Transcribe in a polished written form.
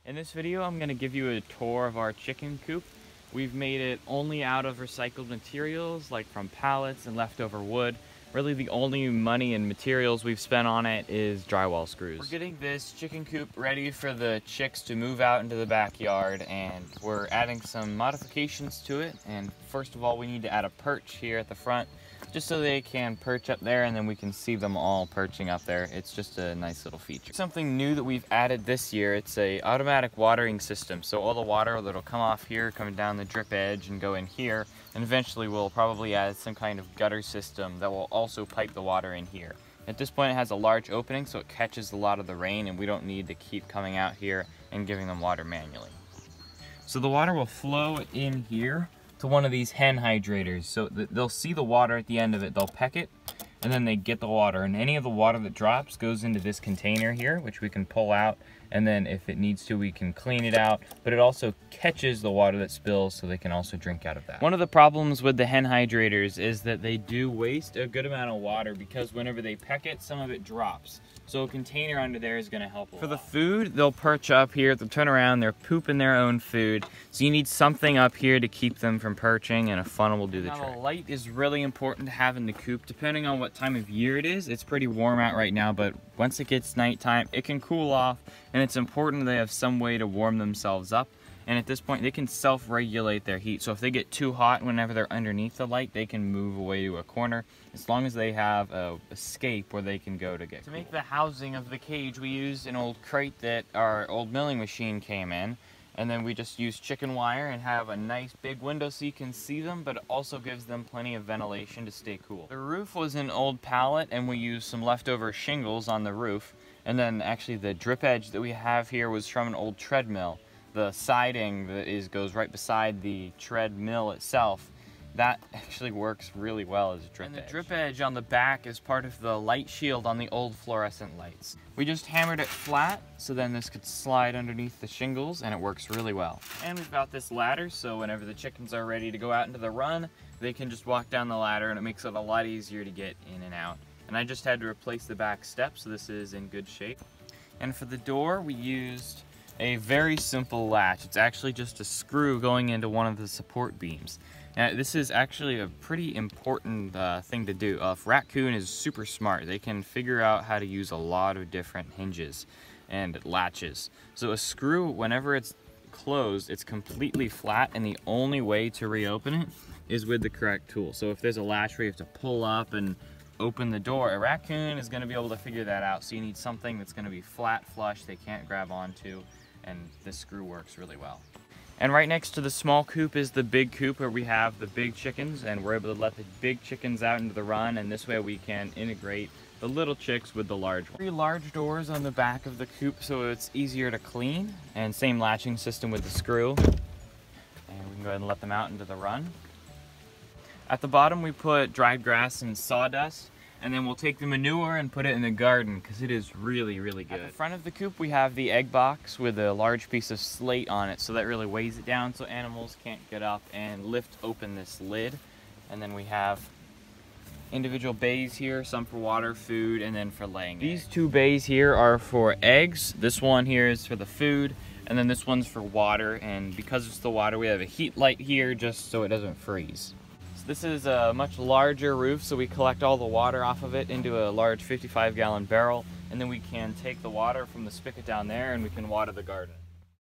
In this video, I'm going to give you a tour of our chicken coop. We've made it only out of recycled materials, like from pallets and leftover wood. Really, the only money and materials we've spent on it is drywall screws. We're getting this chicken coop ready for the chicks to move out into the backyard, and we're adding some modifications to it. And first of all, we need to add a perch here at the front, just so they can perch up there and then we can see them all perching up there. It's just a nice little feature. Something new that we've added this year, it's a automatic watering system. So all the water that'll come off here, coming down the drip edge and go in here, and eventually we'll probably add some kind of gutter system that will also pipe the water in here. At this point it has a large opening, so it catches a lot of the rain and we don't need to keep coming out here and giving them water manually. So the water will flow in here to one of these hen hydrators. So they'll see the water at the end of it, they'll peck it, and then they get the water. And any of the water that drops goes into this container here, which we can pull out, and then if it needs to, we can clean it out. But it also catches the water that spills, so they can also drink out of that. One of the problems with the hen hydrators is that they do waste a good amount of water, because whenever they peck it, some of it drops. So a container under there is going to help a lot. For the food, they'll perch up here, they'll turn around, they're pooping their own food. So you need something up here to keep them from perching, and a funnel will do the trick. The light is really important to have in the coop. Depending on what time of year it is, it's pretty warm out right now, but once it gets nighttime, it can cool off, and it's important they have some way to warm themselves up. And at this point, they can self-regulate their heat. So if they get too hot whenever they're underneath the light, they can move away to a corner, as long as they have a escape where they can go to get cool. To make the housing of the cage, we used an old crate that our old milling machine came in. And then we just use chicken wire and have a nice big window so you can see them, but it also gives them plenty of ventilation to stay cool. The roof was an old pallet, and we used some leftover shingles on the roof. And then actually the drip edge that we have here was from an old treadmill. The siding that goes right beside the treadmill itself, that actually works really well as a drip edge. And the drip edge on the back is part of the light shield on the old fluorescent lights. We just hammered it flat, so then this could slide underneath the shingles, and it works really well. And we've got this ladder, so whenever the chickens are ready to go out into the run, they can just walk down the ladder, and it makes it a lot easier to get in and out. And I just had to replace the back step, so this is in good shape. And for the door, we used a very simple latch. It's actually just a screw going into one of the support beams. Now, this is actually a pretty important thing to do. If raccoon is super smart, they can figure out how to use a lot of different hinges and latches. So a screw, whenever it's closed, it's completely flat, and the only way to reopen it is with the correct tool. So if there's a latch where you have to pull up and open the door, a raccoon is going to be able to figure that out. So you need something that's going to be flat flush, they can't grab onto, and this screw works really well. And right next to the small coop is the big coop, where we have the big chickens, and we're able to let the big chickens out into the run, and this way we can integrate the little chicks with the large ones. 3 large doors on the back of the coop, so it's easier to clean, and same latching system with the screw. And we can go ahead and let them out into the run. At the bottom we put dried grass and sawdust, and then we'll take the manure and put it in the garden, because it is really, really good. At the front of the coop we have the egg box with a large piece of slate on it, so that really weighs it down so animals can't get up and lift open this lid. And then we have individual bays here, some for water, food, and then for laying eggs. These 2 bays here are for eggs. This one here is for the food, and then this one's for water. And because it's the water, we have a heat light here just so it doesn't freeze. This is a much larger roof, so we collect all the water off of it into a large 55-gallon barrel, and then we can take the water from the spigot down there and we can water the garden.